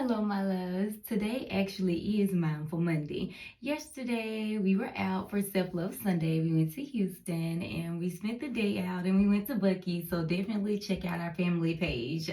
Hello, my loves. Today actually is Mindful Monday. Yesterday, we were out for Self-Love Sunday. We went to Houston and we spent the day out and we went to Buc-ee's. So definitely check out our family page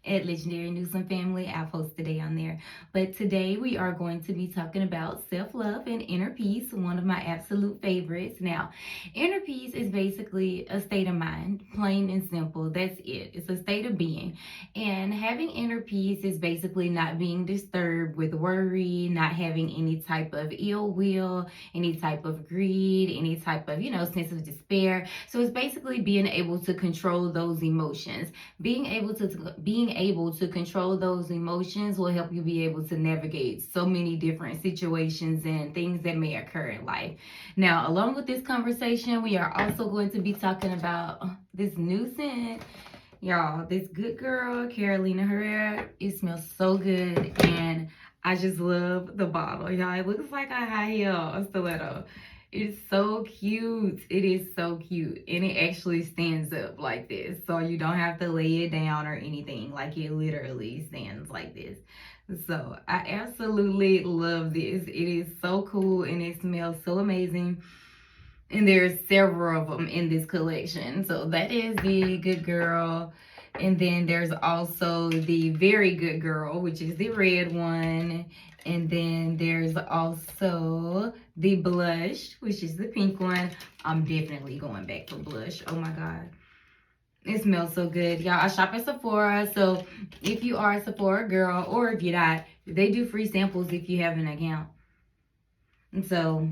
at Legendary Newsome Family. I'll post the day on there. But today, we are going to be talking about self-love and inner peace, one of my absolute favorites. Now, inner peace is basically a state of mind, plain and simple. That's it. It's a state of being. And having inner peace is basically not being disturbed with worry, not having any type of ill will, any type of greed, any type of, sense of despair. So it's basically being able to control those emotions. Being able to control those emotions will help you be able to navigate so many different situations and things that may occur in life. Now, along with this conversation, we are also going to be talking about this new scent. Y'all, this Good Girl, Carolina Herrera, it smells so good, and I just love the bottle. Y'all, it looks like a high heel stiletto. It's so cute. It is so cute, and it actually stands up like this, so you don't have to lay it down or anything. Like, it literally stands like this. So, I absolutely love this. It is so cool, and it smells so amazing. And there's several of them in this collection. So that is the Good Girl. And then there's also the Very Good Girl, which is the red one. And then there's also the Blush, which is the pink one. I'm definitely going back for Blush. Oh my God. It smells so good. Y'all, I shop at Sephora. So if you are a Sephora girl, or if you're not, they do free samples if you have an account. And so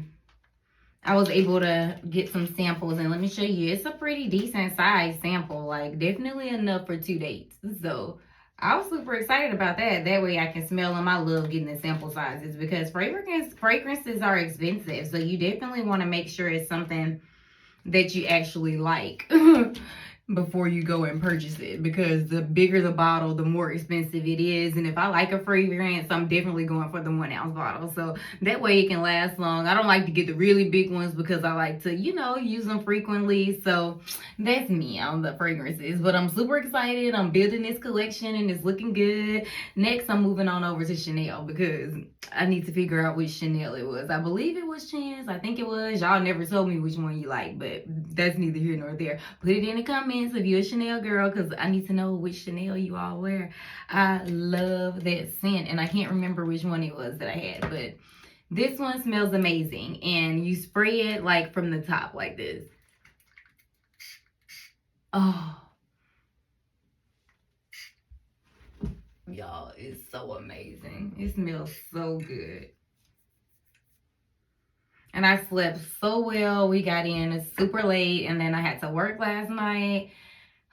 I was able to get some samples, and let me show you, it's a pretty decent size sample, like definitely enough for 2 dates. So I was super excited about that. That way I can smell them. I love getting the sample sizes because fragrances are expensive. So you definitely want to make sure it's something that you actually like before you go and purchase it, because the bigger the bottle, the more expensive it is. And if I like a fragrance, I'm definitely going for the 1 ounce bottle, so that way it can last long. I don't like to get the really big ones because I like to, use them frequently. So that's me on the fragrances, but I'm super excited. I'm building this collection and it's looking good. Next, I'm moving on over to Chanel because I need to figure out which Chanel it was. I believe it was Chance. I think it was. Y'all never told me which one you like, but that's neither here nor there. Put it in the comments if you're a Chanel girl, because I need to know which Chanel you all wear. I love that scent, and I can't remember which one it was that I had, but this one smells amazing. And you spray it like from the top like this. Oh, y'all, it's so amazing. It smells so good. And I slept so well. We got in super late, and then I had to work last night.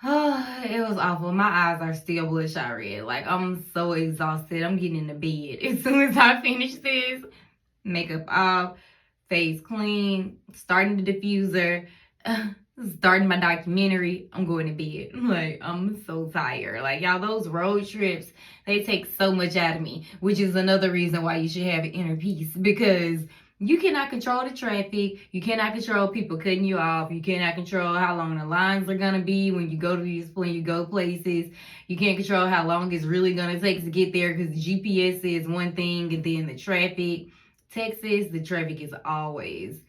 Oh, it was awful. My eyes are still bloodshot red. Like, I'm so exhausted. I'm getting into bed as soon as I finish this. Makeup off, face clean, starting the diffuser, starting my documentary. I'm going to bed. Like, I'm so tired. Like, y'all, those road trips, they take so much out of me, which is another reason why you should have inner peace, because you cannot control the traffic. You cannot control people cutting you off. You cannot control how long the lines are going to be when you go places. You can't control how long it's really going to take to get there, because GPS is one thing, and then the traffic. Texas, the traffic is always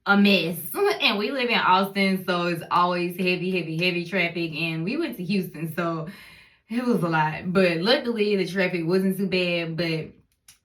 a mess. And we live in Austin, so it's always heavy traffic. And we went to Houston, so it was a lot. But luckily, the traffic wasn't too bad. But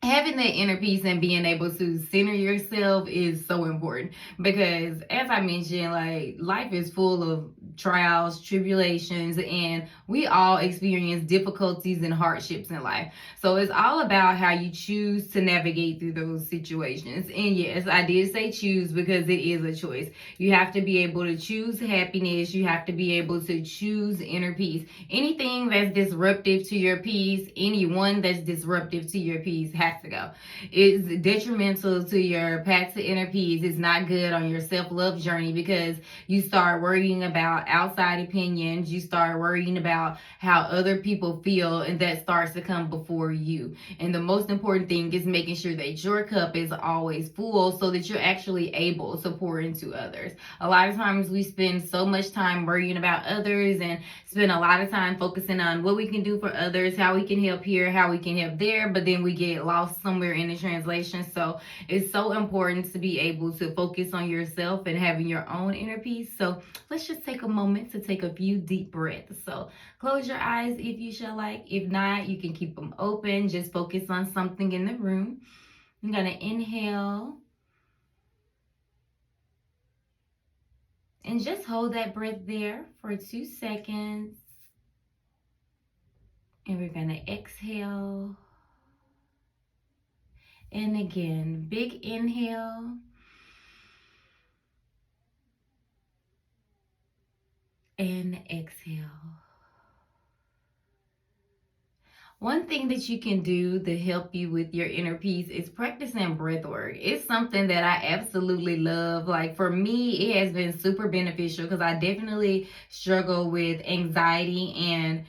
having that inner peace and being able to center yourself is so important, because as I mentioned, like, life is full of trials, tribulations, and we all experience difficulties and hardships in life. So it's all about how you choose to navigate through those situations. And yes, I did say choose, because it is a choice. You have to be able to choose happiness. You have to be able to choose inner peace. Anything that's disruptive to your peace, anyone that's disruptive to your peace has has to go. It's detrimental to your path to inner peace. It's not good on your self-love journey because you start worrying about outside opinions. You start worrying about how other people feel, and that starts to come before you. And the most important thing is making sure that your cup is always full so that you're actually able to pour into others. A lot of times we spend so much time worrying about others and spend a lot of time focusing on what we can do for others, how we can help here, how we can help there, but then we get lost somewhere in the translation. So it's so important to be able to focus on yourself and having your own inner peace. So let's just take a moment to take a few deep breaths. So close your eyes if you shall like. If not, you can keep them open. Just focus on something in the room. I'm going to inhale. And just hold that breath there for 2 seconds. And we're going to exhale. And again, big inhale. And exhale. One thing that you can do to help you with your inner peace is practicing breath work. It's something that I absolutely love. Like for me, it has been super beneficial because I definitely struggle with anxiety and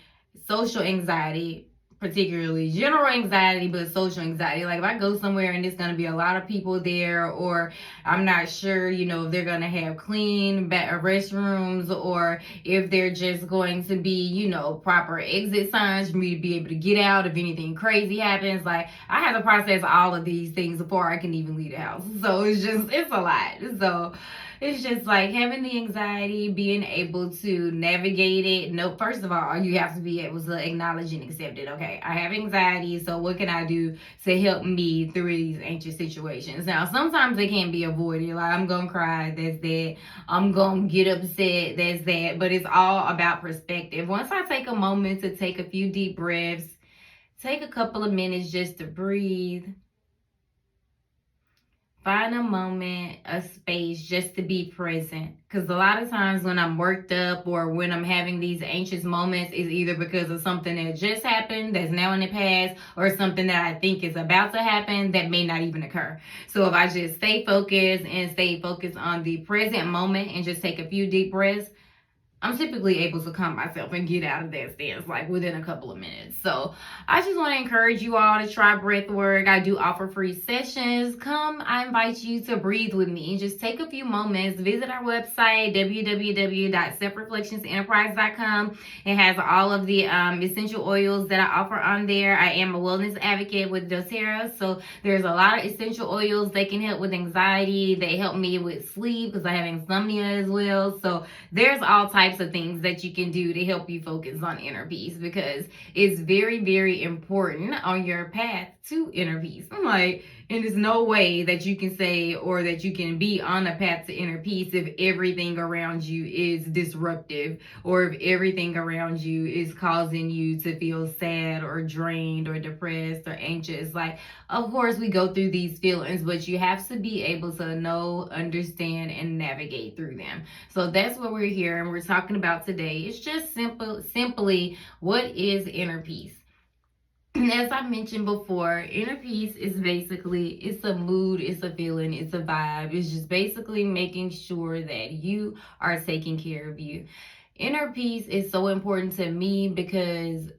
social anxiety, particularly general anxiety, but social anxiety. Like if I go somewhere and there's going to be a lot of people there, or I'm not sure, if they're going to have clean restrooms, or if they're just going to be, proper exit signs for me to be able to get out if anything crazy happens. Like I have to process all of these things before I can even leave the house. So it's a lot. So it's just like having the anxiety, being able to navigate it. No, first of all, you have to be able to acknowledge and accept it. Okay, I have anxiety, so what can I do to help me through these anxious situations? Now, sometimes they can't be avoided. Like, I'm going to cry, that's that. I'm going to get upset, that's that. But it's all about perspective. Once I take a moment to take a few deep breaths, take a couple of minutes just to breathe. Find a moment, a space just to be present. Because a lot of times when I'm worked up or when I'm having these anxious moments, is either because of something that just happened that's now in the past, or something that I think is about to happen that may not even occur. So if I just stay focused on the present moment and just take a few deep breaths, I'm typically able to calm myself and get out of that stance like within a couple of minutes. So I just want to encourage you all to try breath work. I do offer free sessions. Come, I invite you to breathe with me. Just take a few moments. Visit our website, www.selfreflectionsenterprise.com. It has all of the essential oils that I offer on there. I am a wellness advocate with doTERRA. So there's a lot of essential oils. They can help with anxiety. They help me with sleep because I have insomnia as well. So there's all types of things that you can do to help you focus on inner peace, because it's very, very important on your path to inner peace. And there's no way that you can say or that you can be on a path to inner peace if everything around you is disruptive, or if everything around you is causing you to feel sad or drained or depressed or anxious. Like, of course, we go through these feelings, but you have to be able to know, understand, and navigate through them. So that's what we're here and we're talking about today. It's just simply, what is inner peace? As I mentioned before, inner peace is basically, it's a mood, it's a feeling, it's a vibe. It's just basically making sure that you are taking care of you. Inner peace is so important to me because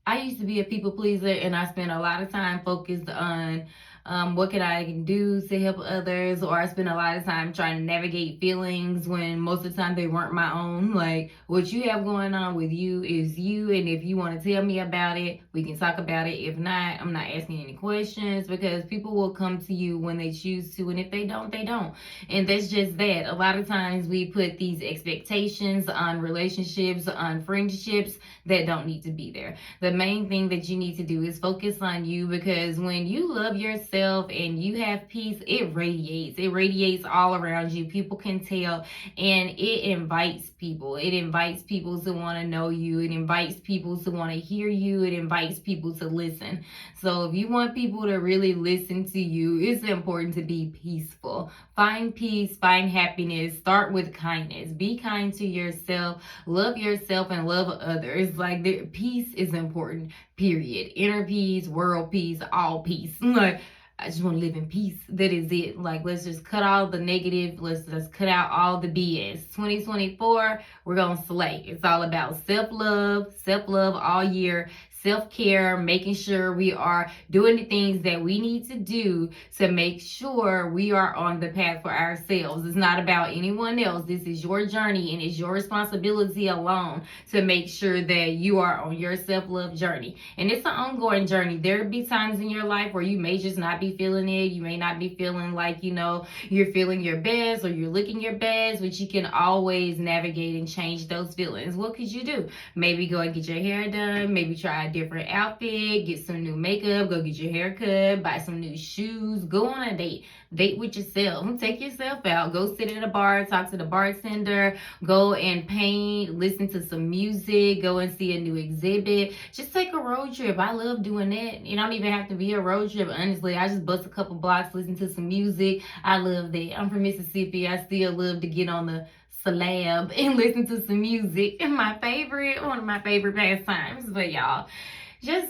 I used to be a people pleaser, and I spent a lot of time focused on what can I do to help others, or I spent a lot of time trying to navigate feelings when most of the time they weren't my own. Like, what you have going on with you is you, and if you want to tell me about it, we can talk about it. If not, I'm not asking any questions, because people will come to you when they choose to, and if they don't, they don't. And that's just that. A lot of times we put these expectations on relationships, on friendships that don't need to be there. The main thing that you need to do is focus on you, because when you love yourself yourself and you have peace, it radiates. It radiates all around you. People can tell, and it invites people. It invites people to want to know you. It invites people to want to hear you. It invites people to listen. So if you want people to really listen to you, it's important to be peaceful. Find peace, find happiness, start with kindness. Be kind to yourself, love yourself, and love others. Like, peace is important, period. Inner peace, world peace, all peace. Like, I just want to live in peace. That is it. Like, let's just cut all the negative. Let's cut out all the BS. 2024, we're going to slay. It's all about self-love all year. Self-care, making sure we are doing the things that we need to do to make sure we are on the path for ourselves. It's not about anyone else. This is your journey, and it's your responsibility alone to make sure that you are on your self-love journey. And it's an ongoing journey. There'll be times in your life where you may just not be feeling it. You may not be feeling like, you're feeling your best or you're looking your best, but you can always navigate and change those feelings. What could you do? Maybe go and get your hair done. Maybe try a different outfit, get some new makeup, go get your hair cut, buy some new shoes, go on a date with yourself, take yourself out, go sit at a bar, talk to the bartender, go and paint, listen to some music, go and see a new exhibit, just take a road trip. I love doing that. It don't even have to be a road trip, honestly. I just bust a couple blocks, listen to some music. I love that. I'm from Mississippi. I still love to get on the slab and listen to some music. One of my favorite pastimes. But y'all, just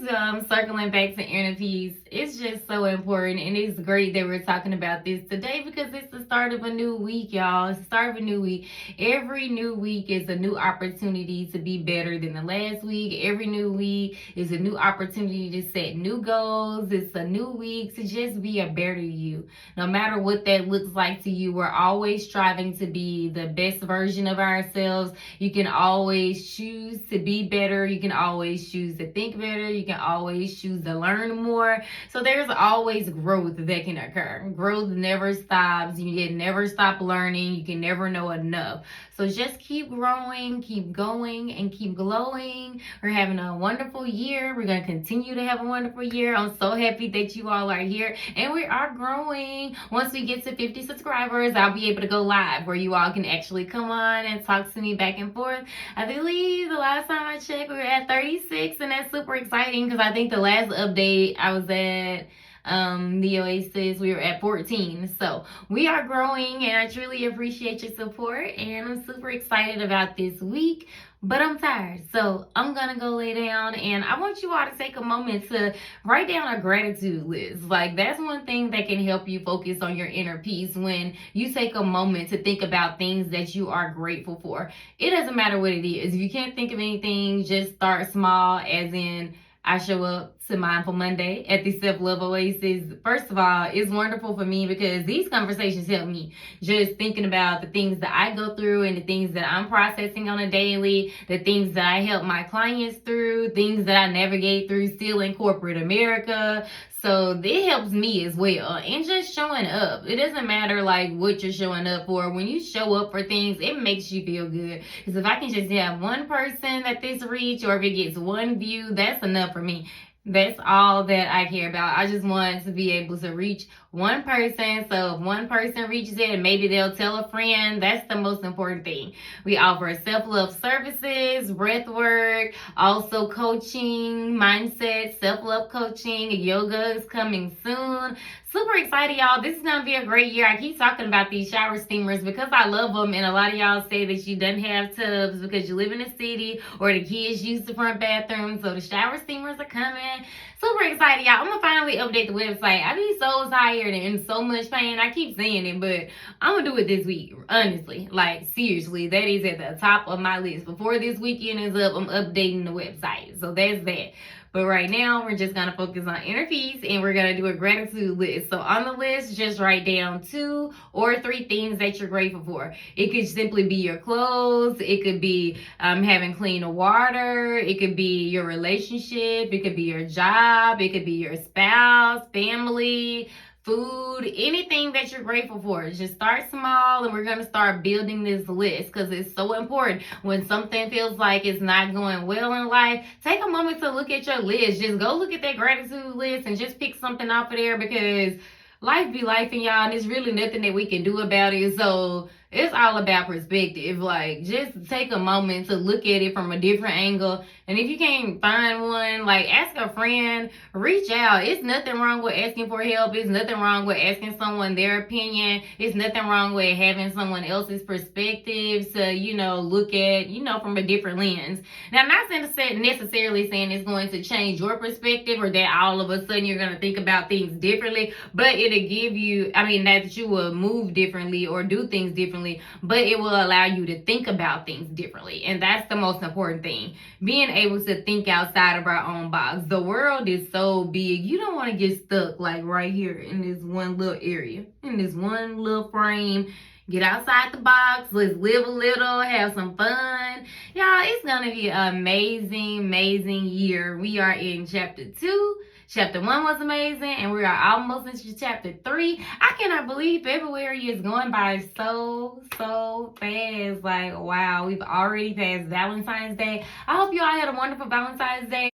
circling back to inner peace, it's just so important, and it's great that we're talking about this today because it's the start of a new week, y'all. It's the start of a new week. Every new week is a new opportunity to be better than the last week. Every new week is a new opportunity to set new goals. It's a new week to just be a better you. No matter what that looks like to you, we're always striving to be the best version of ourselves. You can always choose to be better. You can always choose to think better. You can always choose to learn more. So there's always growth that can occur. Growth never stops. You can never stop learning. You can never know enough. So just keep growing, keep going, and keep glowing. We're having a wonderful year. We're going to continue to have a wonderful year. I'm so happy that you all are here. And we are growing. Once we get to 50 subscribers, I'll be able to go live where you all can actually come on and talk to me back and forth. I believe the last time I checked, we were at 36, and that's super exciting because I think the last update I was at the Oasis, we were at 14. So we are growing, and I truly appreciate your support, and I'm super excited about this week. But I'm tired, so I'm gonna go lay down, and I want you all to take a moment to write down a gratitude list. Like, that's one thing that can help you focus on your inner peace when you take a moment to think about things that you are grateful for. It doesn't matter what it is. If you can't think of anything, just start small, as in, I show up to Mindful Monday at the Self-Love Oasis. First of all, it's wonderful for me because these conversations help me. Just thinking about the things that I go through and the things that I'm processing on a daily, the things that I help my clients through, things that I navigate through still in corporate America. So it helps me as well. And just showing up. It doesn't matter like what you're showing up for. When you show up for things, it makes you feel good. Because if I can just have one person that this reach, or if it gets one view, that's enough for me. That's all that I care about. I just want to be able to reach one person. So if one person reaches it and maybe they'll tell a friend, that's the most important thing. We offer self-love services, breath work, also coaching, mindset, self-love coaching. Yoga is coming soon. Super excited, y'all. This is going to be a great year. I keep talking about these shower steamers because I love them. And a lot of y'all say that you don't have tubs because you live in a city or the kids use the front bathroom. So the shower steamers are coming. Super excited, y'all. I'm going to finally update the website. I be so tired and in so much pain. I keep saying it, but I'm going to do it this week. Honestly, like seriously, that is at the top of my list. Before this weekend is up, I'm updating the website. So that's that. But right now, we're just going to focus on inner peace, and we're going to do a gratitude list. So on the list, just write down 2 or 3 things that you're grateful for. It could simply be your clothes. It could be having clean water. It could be your relationship. It could be your job. It could be your spouse, family, food, anything that you're grateful for. Just start small, and we're going to start building this list because it's so important. When something feels like it's not going well in life, take a moment to look at your list. Just go look at that gratitude list and just pick something off of there, because life be life, and y'all, and there's really nothing that we can do about it. So it's all about perspective. Like, just take a moment to look at it from a different angle. And if you can't find one, like, ask a friend, reach out. It's nothing wrong with asking for help. It's nothing wrong with asking someone their opinion. It's nothing wrong with having someone else's perspective to, look at, from a different lens. Now, I'm not necessarily saying it's going to change your perspective, or that all of a sudden you're going to think about things differently, but it'll give you, that you will move differently or do things differently, but it will allow you to think about things differently. And that's the most important thing. Being able to think outside of our own box. The world is so big. You don't want to get stuck like right here in this one little area, in this one little frame. Get outside the box. Let's live a little, have some fun. Y'all, it's going to be an amazing year. We are in chapter 2. Chapter 1 was amazing, and we are almost into chapter 3. I cannot believe February is going by so fast. Like, wow, we've already passed Valentine's Day. I hope you all had a wonderful Valentine's Day.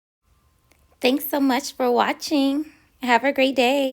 Thanks so much for watching. Have a great day.